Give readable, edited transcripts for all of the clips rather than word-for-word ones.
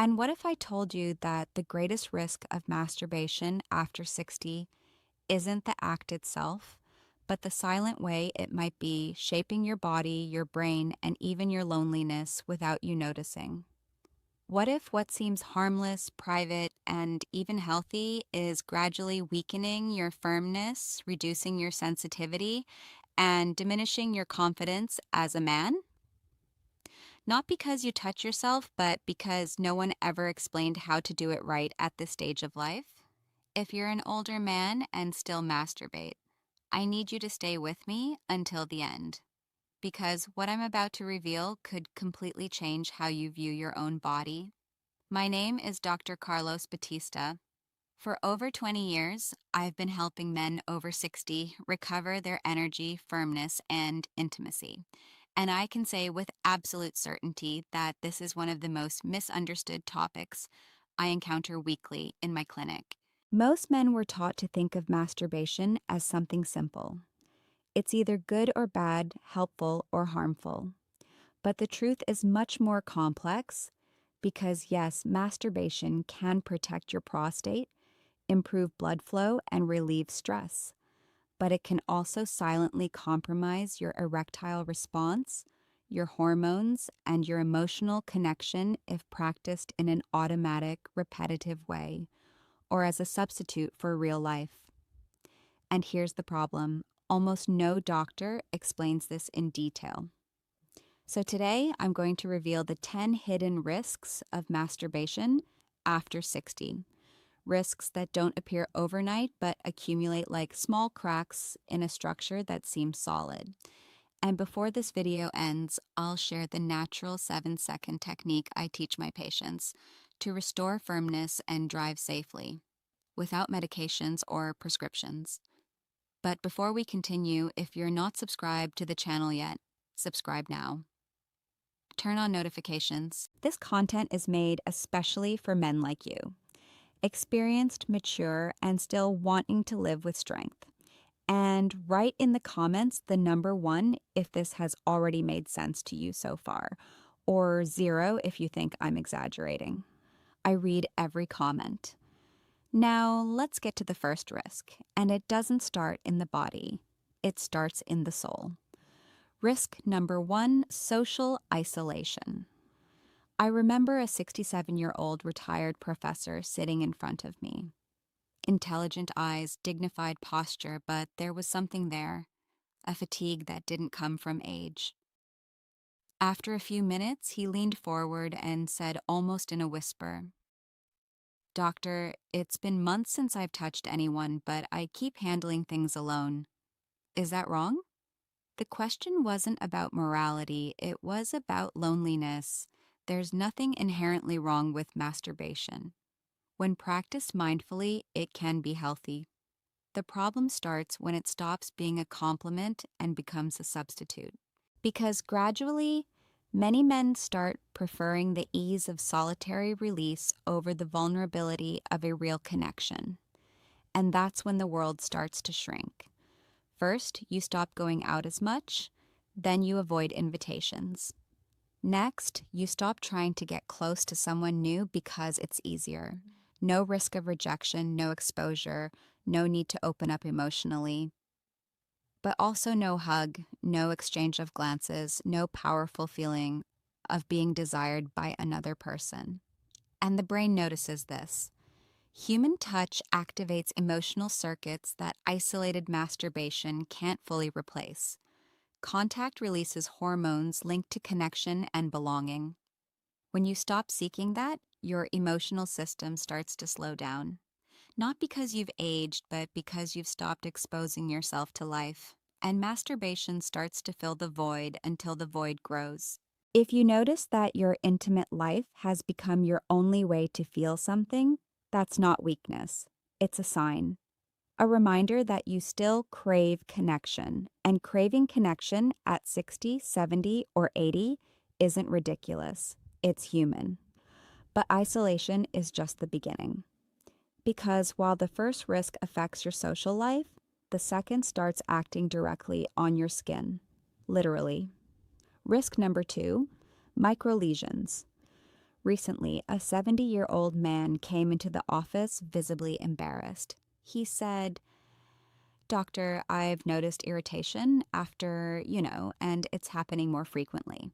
And what if I told you that the greatest risk of masturbation after 60 isn't the act itself, but the silent way it might be shaping your body, your brain, and even your loneliness without you noticing? What if what seems harmless, private, and even healthy is gradually weakening your firmness, reducing your sensitivity, and diminishing your confidence as a man? Not because you touch yourself, but because no one ever explained how to do it right at this stage of life? If you're an older man and still masturbate, I need you to stay with me until the end, because what I'm about to reveal could completely change how you view your own body. My name is Dr. Carlos Batista. For over 20 years, I've been helping men over 60 recover their energy, firmness, and intimacy. And I can say with absolute certainty that this is one of the most misunderstood topics I encounter weekly in my clinic. Most men were taught to think of masturbation as something simple. It's either good or bad, helpful or harmful. But the truth is much more complex because, yes, masturbation can protect your prostate, improve blood flow, and relieve stress. But it can also silently compromise your erectile response, your hormones, and your emotional connection if practiced in an automatic, repetitive way, or as a substitute for real life. And here's the problem: almost no doctor explains this in detail. So today, I'm going to reveal the 10 hidden risks of masturbation after 60. Risks that don't appear overnight but accumulate like small cracks in a structure that seems solid. And before this video ends, I'll share the natural 7-second technique I teach my patients to restore firmness and drive safely, without medications or prescriptions. But before we continue, if you're not subscribed to the channel yet, subscribe now. Turn on notifications. This content is made especially for men like you, experienced, mature, and still wanting to live with strength. And write in the comments the number 1 if this has already made sense to you so far, or 0 if you think I'm exaggerating. I read every comment. Now, let's get to the first risk, and it doesn't start in the body. It starts in the soul. Risk number 1, social isolation. I remember a 67-year-old retired professor sitting in front of me. Intelligent eyes, dignified posture, but there was something there, a fatigue that didn't come from age. After a few minutes, he leaned forward and said almost in a whisper, "Doctor, it's been months since I've touched anyone, but I keep handling things alone. Is that wrong?" The question wasn't about morality, it was about loneliness. There's nothing inherently wrong with masturbation. When practiced mindfully, it can be healthy. The problem starts when it stops being a complement and becomes a substitute. Because gradually, many men start preferring the ease of solitary release over the vulnerability of a real connection. And that's when the world starts to shrink. First, you stop going out as much, then you avoid invitations. Next, you stop trying to get close to someone new because it's easier. No risk of rejection, no exposure, no need to open up emotionally. But also no hug, no exchange of glances, no powerful feeling of being desired by another person. And the brain notices this. Human touch activates emotional circuits that isolated masturbation can't fully replace. Contact releases hormones linked to connection and belonging. When you stop seeking that, your emotional system starts to slow down. Not because you've aged, but because you've stopped exposing yourself to life. And masturbation starts to fill the void until the void grows. If you notice that your intimate life has become your only way to feel something, that's not weakness. It's a sign. A reminder that you still crave connection, and craving connection at 60, 70, or 80 isn't ridiculous. It's human. But isolation is just the beginning. Because while the first risk affects your social life, the second starts acting directly on your skin, literally. Risk number 2, micro-lesions. Recently, a 70-year-old man came into the office visibly embarrassed. He said, "Doctor, I've noticed irritation after, and it's happening more frequently."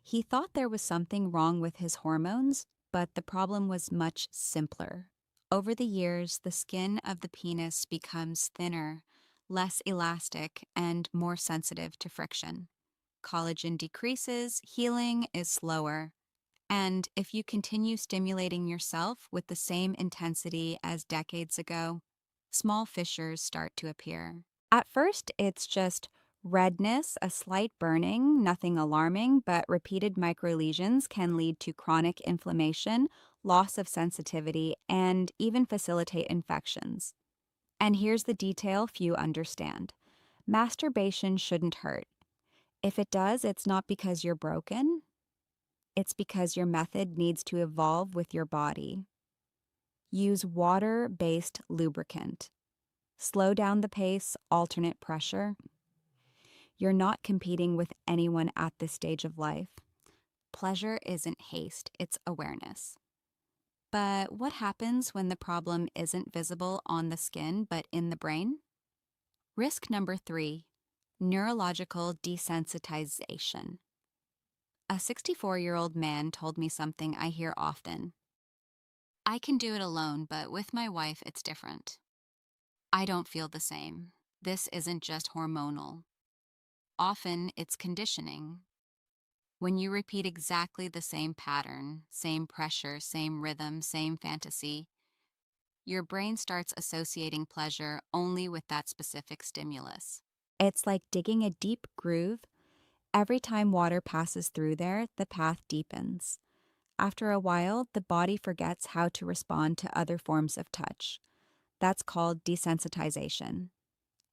He thought there was something wrong with his hormones, but the problem was much simpler. Over the years, the skin of the penis becomes thinner, less elastic, and more sensitive to friction. Collagen decreases, healing is slower. And if you continue stimulating yourself with the same intensity as decades ago, small fissures start to appear. At first, it's just redness, a slight burning, nothing alarming, but repeated micro-lesions can lead to chronic inflammation, loss of sensitivity, and even facilitate infections. And here's the detail few understand. Masturbation shouldn't hurt. If it does, it's not because you're broken. It's because your method needs to evolve with your body. Use water-based lubricant. Slow down the pace, alternate pressure. You're not competing with anyone at this stage of life. Pleasure isn't haste, it's awareness. But what happens when the problem isn't visible on the skin but in the brain? Risk number 3, neurological desensitization. A 64-year-old man told me something I hear often. "I can do it alone, but with my wife, it's different. I don't feel the same. This isn't just hormonal. Often, it's conditioning. When you repeat exactly the same pattern, same pressure, same rhythm, same fantasy, your brain starts associating pleasure only with that specific stimulus." It's like digging a deep groove. Every time water passes through there, the path deepens. After a while, the body forgets how to respond to other forms of touch. That's called desensitization.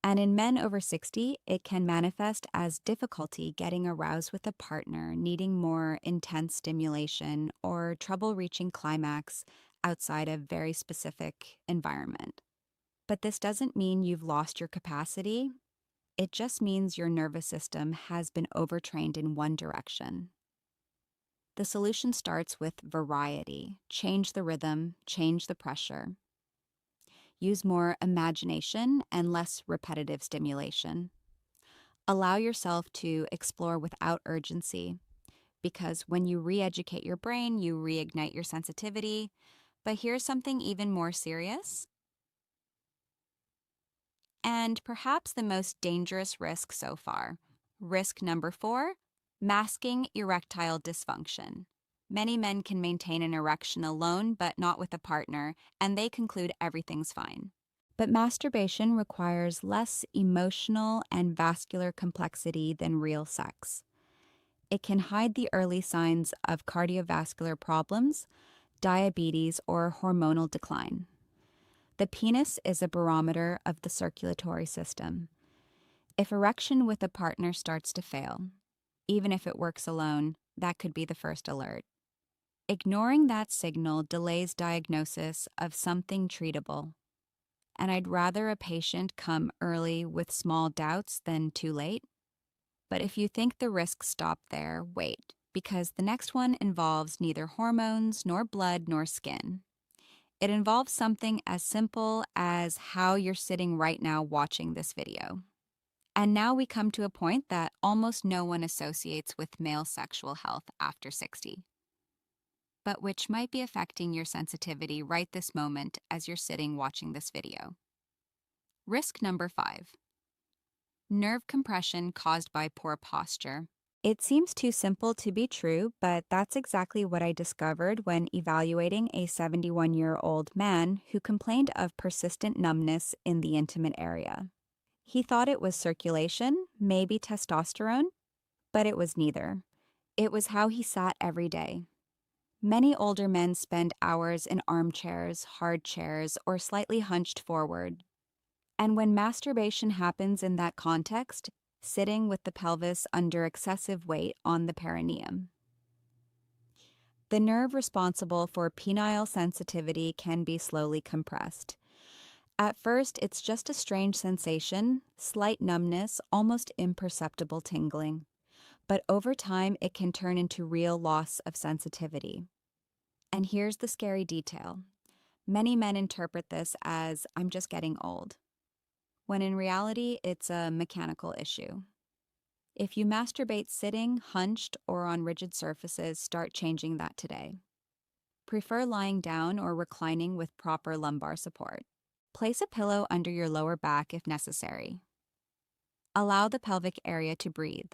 And in men over 60, it can manifest as difficulty getting aroused with a partner, needing more intense stimulation, or trouble reaching climax outside a very specific environment. But this doesn't mean you've lost your capacity. It just means your nervous system has been overtrained in one direction. The solution starts with variety. Change the rhythm, change the pressure. Use more imagination and less repetitive stimulation. Allow yourself to explore without urgency, because when you re-educate your brain, you reignite your sensitivity. But here's something even more serious, and perhaps the most dangerous risk so far. Risk number 4, masking erectile dysfunction. Many men can maintain an erection alone, but not with a partner, and they conclude everything's fine. But masturbation requires less emotional and vascular complexity than real sex. It can hide the early signs of cardiovascular problems, diabetes, or hormonal decline. The penis is a barometer of the circulatory system. If erection with a partner starts to fail, even if it works alone, that could be the first alert. Ignoring that signal delays diagnosis of something treatable. And I'd rather a patient come early with small doubts than too late. But if you think the risks stop there, wait, because the next one involves neither hormones, nor blood, nor skin. It involves something as simple as how you're sitting right now watching this video. And now we come to a point that almost no one associates with male sexual health after 60, but which might be affecting your sensitivity right this moment as you're sitting watching this video. Risk number 5, nerve compression caused by poor posture. It seems too simple to be true, but that's exactly what I discovered when evaluating a 71-year-old man who complained of persistent numbness in the intimate area. He thought it was circulation, maybe testosterone, but it was neither. It was how he sat every day. Many older men spend hours in armchairs, hard chairs, or slightly hunched forward. And when masturbation happens in that context, sitting with the pelvis under excessive weight on the perineum. The nerve responsible for penile sensitivity can be slowly compressed. At first, it's just a strange sensation, slight numbness, almost imperceptible tingling. but over time it can turn into real loss of sensitivity. And here's the scary detail. Many men interpret this as, I'm just getting old, when in reality it's a mechanical issue. If you masturbate sitting, hunched, or on rigid surfaces, start changing that today. Prefer lying down or reclining with proper lumbar support. Place a pillow under your lower back if necessary. Allow the pelvic area to breathe.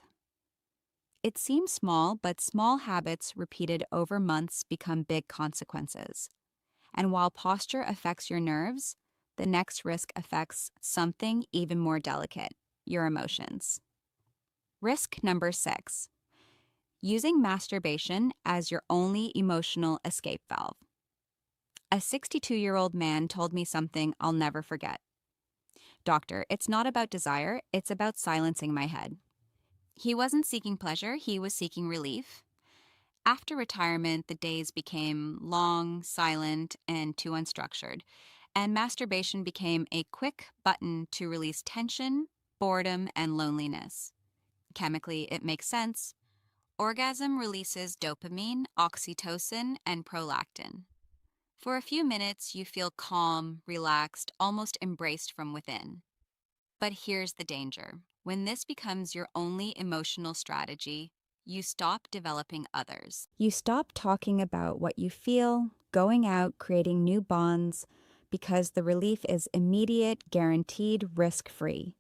It seems small, but small habits repeated over months become big consequences. And while posture affects your nerves, the next risk affects something even more delicate, your emotions. Risk number 6. Using masturbation as your only emotional escape valve. A 62-year-old man told me something I'll never forget. Doctor, it's not about desire, it's about silencing my head. He wasn't seeking pleasure, he was seeking relief. After retirement, the days became long, silent, and too unstructured, and masturbation became a quick button to release tension, boredom, and loneliness. Chemically, it makes sense. Orgasm releases dopamine, oxytocin, and prolactin. For a few minutes, you feel calm, relaxed, almost embraced from within. But here's the danger. When this becomes your only emotional strategy, you stop developing others. You stop talking about what you feel, going out, creating new bonds, because the relief is immediate, guaranteed, risk-free.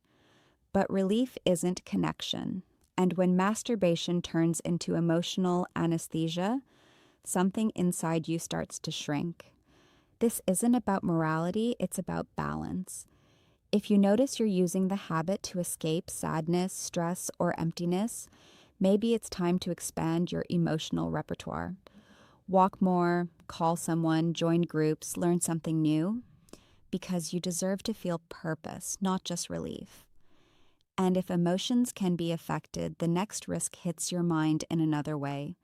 But relief isn't connection. And when masturbation turns into emotional anesthesia, something inside you starts to shrink. This isn't about morality, it's about balance. If you notice you're using the habit to escape sadness, stress, or emptiness, maybe it's time to expand your emotional repertoire. Walk more, call someone, join groups, learn something new, because you deserve to feel purpose, not just relief. And if emotions can be affected, the next risk hits your mind in another way,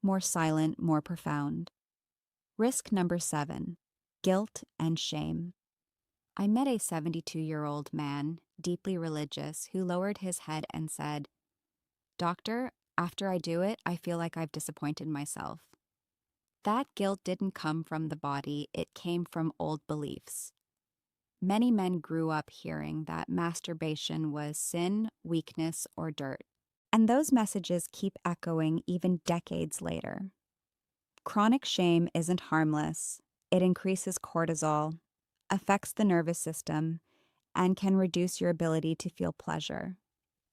more silent, more profound. Risk number 7, guilt and shame. I met a 72-year-old man, deeply religious, who lowered his head and said, "Doctor, after I do it, I feel like I've disappointed myself." That guilt didn't come from the body, it came from old beliefs. Many men grew up hearing that masturbation was sin, weakness, or dirt. And those messages keep echoing even decades later. Chronic shame isn't harmless. It increases cortisol, affects the nervous system, and can reduce your ability to feel pleasure.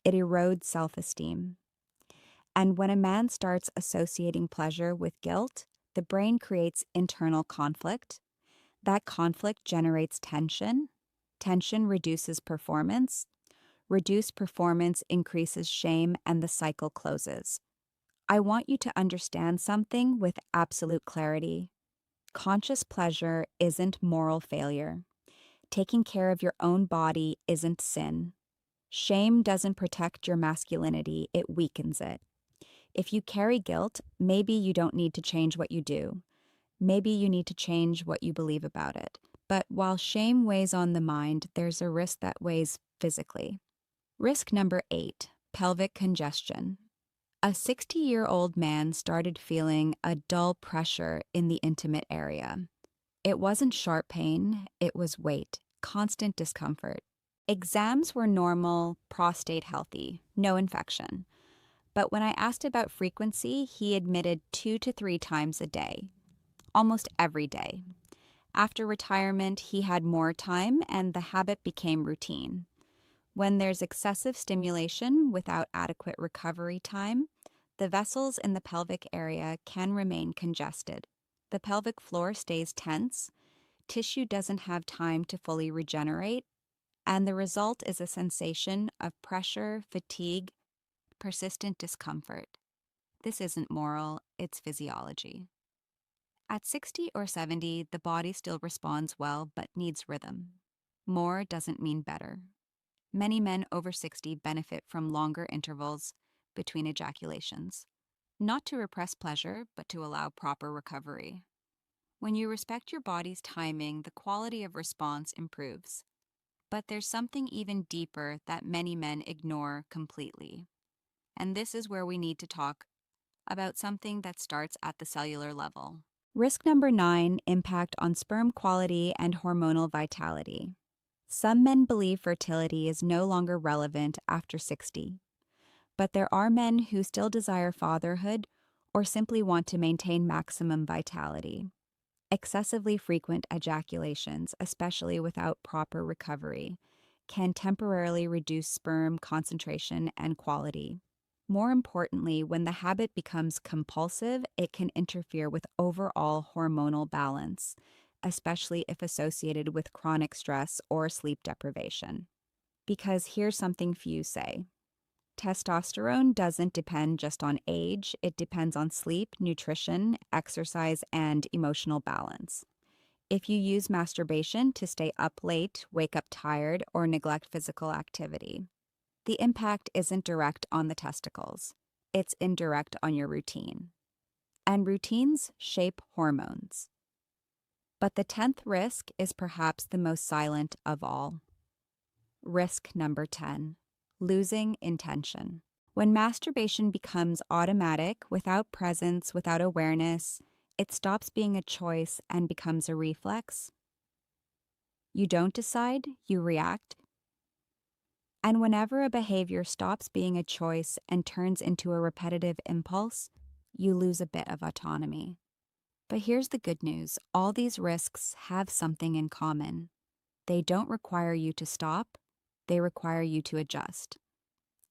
It erodes self-esteem. And when a man starts associating pleasure with guilt, the brain creates internal conflict. That conflict generates tension. Tension reduces performance. Reduced performance increases shame, and the cycle closes. I want you to understand something with absolute clarity. Conscious pleasure isn't moral failure. Taking care of your own body isn't sin. Shame doesn't protect your masculinity, it weakens it. If you carry guilt, maybe you don't need to change what you do. Maybe you need to change what you believe about it. But while shame weighs on the mind, there's a risk that weighs physically. Risk number 8, pelvic congestion. A 60-year-old man started feeling a dull pressure in the intimate area. It wasn't sharp pain, it was weight, constant discomfort. Exams were normal, prostate healthy, no infection. But when I asked about frequency, he admitted 2 to 3 times a day, almost every day. After retirement, he had more time and the habit became routine. When there's excessive stimulation without adequate recovery time, the vessels in the pelvic area can remain congested. The pelvic floor stays tense, tissue doesn't have time to fully regenerate, and the result is a sensation of pressure, fatigue, persistent discomfort. This isn't moral, it's physiology. At 60 or 70, the body still responds well but needs rhythm. More doesn't mean better. Many men over 60 benefit from longer intervals between ejaculations, not to repress pleasure, but to allow proper recovery. When you respect your body's timing, the quality of response improves. But there's something even deeper that many men ignore completely. And this is where we need to talk about something that starts at the cellular level. Risk number 9, impact on sperm quality and hormonal vitality. Some men believe fertility is no longer relevant after 60, but there are men who still desire fatherhood or simply want to maintain maximum vitality. Excessively frequent ejaculations, especially without proper recovery, can temporarily reduce sperm concentration and quality. More importantly, when the habit becomes compulsive, it can interfere with overall hormonal balance, especially if associated with chronic stress or sleep deprivation. Because here's something few say: testosterone doesn't depend just on age, it depends on sleep, nutrition, exercise, and emotional balance. If you use masturbation to stay up late, wake up tired, or neglect physical activity, the impact isn't direct on the testicles, it's indirect on your routine. And routines shape hormones. But the 10th risk is perhaps the most silent of all. Risk number 10, losing intention. When masturbation becomes automatic, without presence, without awareness, it stops being a choice and becomes a reflex. You don't decide, you react. And whenever a behavior stops being a choice and turns into a repetitive impulse, you lose a bit of autonomy. But here's the good news: all these risks have something in common. They don't require you to stop, they require you to adjust.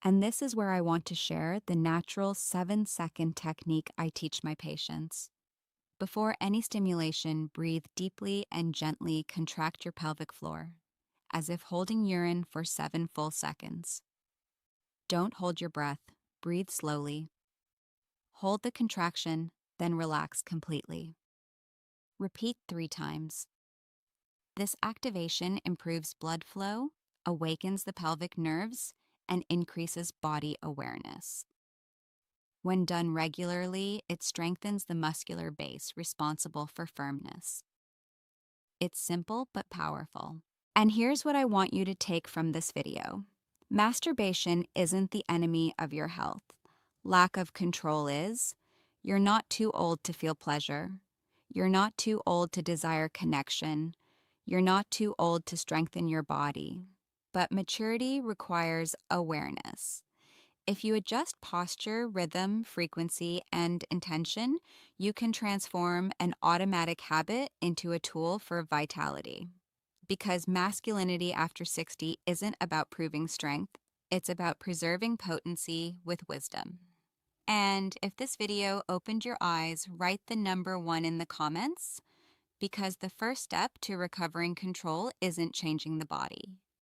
And this is where I want to share the natural 7-second technique I teach my patients. Before any stimulation, breathe deeply and gently contract your pelvic floor, as if holding urine for 7 full seconds. Don't hold your breath, breathe slowly. Hold the contraction, then relax completely. Repeat 3 times. This activation improves blood flow, awakens the pelvic nerves, and increases body awareness. When done regularly, it strengthens the muscular base responsible for firmness. It's simple but powerful. And here's what I want you to take from this video. Masturbation isn't the enemy of your health. Lack of control is. You're not too old to feel pleasure. You're not too old to desire connection. You're not too old to strengthen your body. But maturity requires awareness. If you adjust posture, rhythm, frequency, and intention, you can transform an automatic habit into a tool for vitality. Because masculinity after 60 isn't about proving strength, it's about preserving potency with wisdom. And if this video opened your eyes, write the number 1 in the comments, because the first step to recovering control isn't changing the body.